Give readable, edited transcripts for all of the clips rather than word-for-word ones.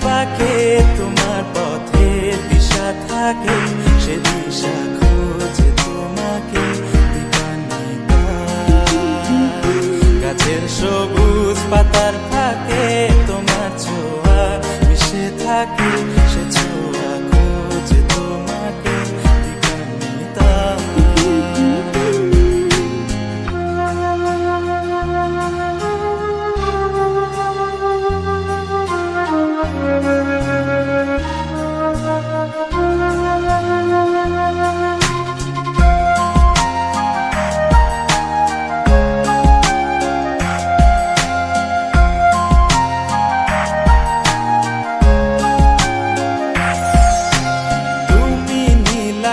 বাঁকে তোমার পথে দিশা থাকে, সে দিশা খোঁজে তোমাকে দীপান্বিতা। গাছের সবুজ পাতার ফাঁকে তোমার ছোঁয়া মিশে থাকে, সে ছোঁয়া খোঁজে তোমাকে দীপান্বিতা।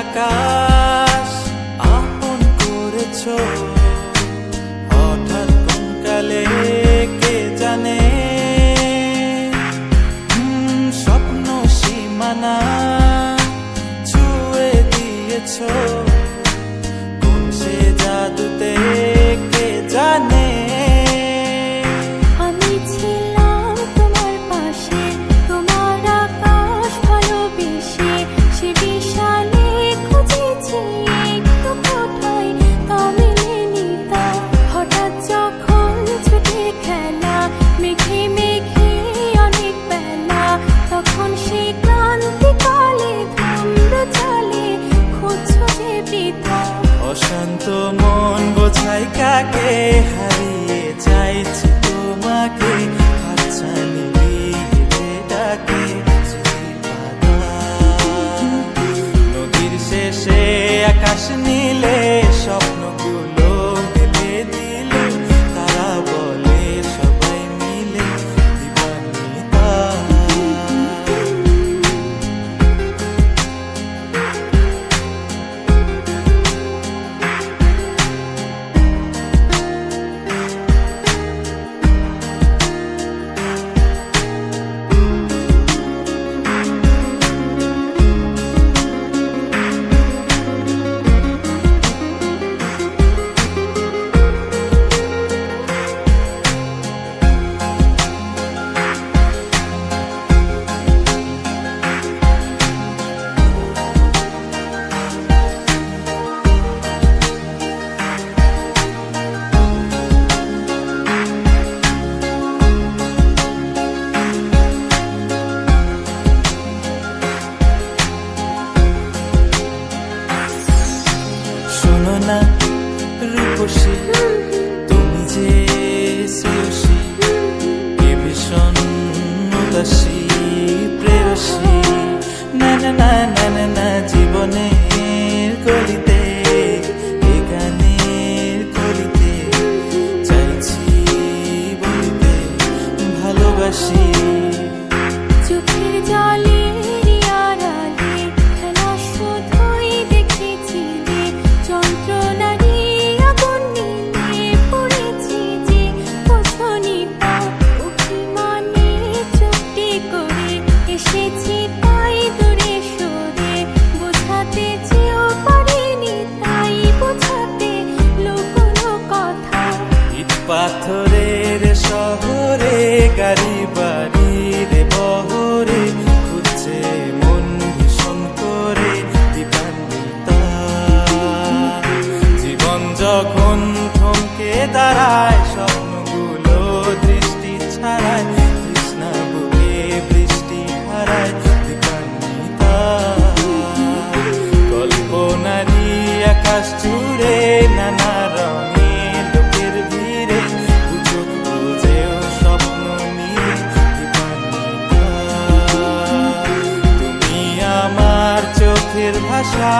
আকাশ আপন করেছো হঠাৎ কোন কালে কে জানে, স্বপ্ন সীমানা ছুঁয়ে দিয়েছো কোন সে জাদুতে কে জানে। আমি ছিলাম তোমার পাশে, তোমার আকাশ ভালোবেসে, সে বিশাল হঠাৎ যখন ছুটে খেলা মেঘে মেঘে অনেক বেলা, তখন সেই ক্লান্তিকালে ধুম্র চলে খুঁজছো যে বৃথা। অশান্ত মন বোঝাই কাকে হারিয়ে চাইছি তোমাকে, হাতছানি দিয়ে ডাকে নদীর শেষে আকাশ নীলে স্বপ্নগুলো মেলে দিলে, তারা বলে সবাই মিলে দীপান্বিতা। শোনো না রূপসী, তুমি যে শ্রেয়সী, কে ভীষণ উদাসী প্রেয়সী। না না না না না না, জীবনের গলিতে এ গানের কলিতে চাইছি বলিতে ভালোবাসি। চোখের জলে আড়ালে খেলা শুধুই দেখেছিলে, যন্ত্রণারই আগুন নিয়ে পড়েছি যে বোঝনি তা। অভিমানে চুপটি করে এসেছি তাই দূরে সরে, বোঝাতে চেয়েও পারিনি তাই বোঝাতে লুকোনো কথা। ইট পাথরের শহরে গাড়ি বাড়ির বহরে খুঁজছে মন ভীষণ করে দীপান্বিতা। জীবন যখন থমকে দাঁড়ায়, স্বপ্নগুলো দৃষ্টি ছাড়ায়, তৃষ্ণা বুকে বৃষ্টি হারায় দীপান্বিতা। কল্পনারই আকাশ জুড়ে নানা রঙে লোকের ভিড়ে, সুযোগ বুঝেও স্বপ্ন নিয়ে দীপান্বিতা। তুমি আমার চোখের ভাষা।